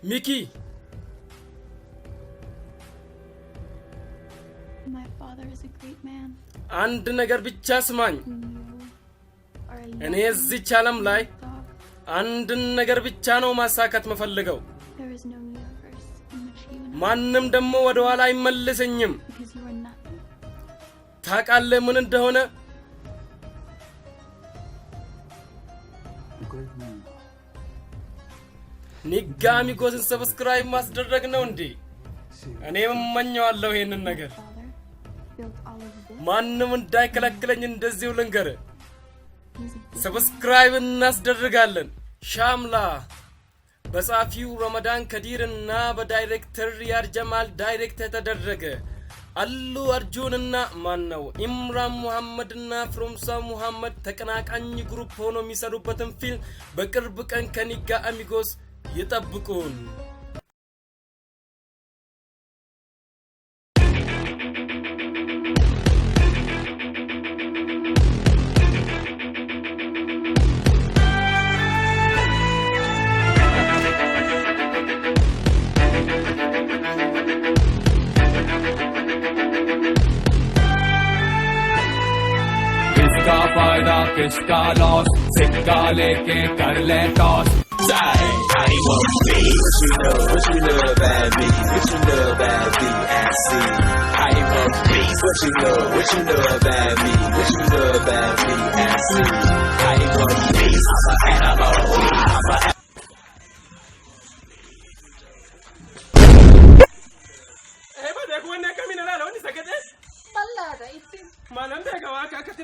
Mickey. My father is a great man. አንድ ነገር ብቻ ስማኝ እኔ እዚህ ዓለም ላይ አንድ ነገር ብቻ ነው ማሳካት መፈልገው ማንንም ደሞ ወደ ኋላ አይመልሰኝም ታቃለህ ምን እንደሆነ ንጋሚ ጎስን ሰብስክራይብ ማስደረግ ነው እንዴ እኔም እመኛለሁ ይሄንን ነገር ማንንም እንዳይከለክለኝ እንደዚሁ ልንገር ሰብስክራይብ እናስደርጋለን ሻምላ በጻፊው ረመዳን ከዲርና በዳይሬክተር ሪያድ ጀማል ዳይሬክት ተደረገ አሉ አርጁንና ማነው ኢምራን መሐመድና ፍሮምሳ መሐመድ ተቀናቃኝ ግሩፕ ሆኖ የሚሰሩበትን ፊልም በቅርብ ቀን ከኒጋ አሚጎስ ይጠብቁን किसका फायदा किसका लॉस सिक्का लेके कर ले toss I want me. What you know about me? What you know about me? I see. I want me. What you know about me? What you know about me? I see. I want me. I'm an animal. I'm a Hey, but when I come in, I don't need to get this. Malanda, it's Malanda, I can't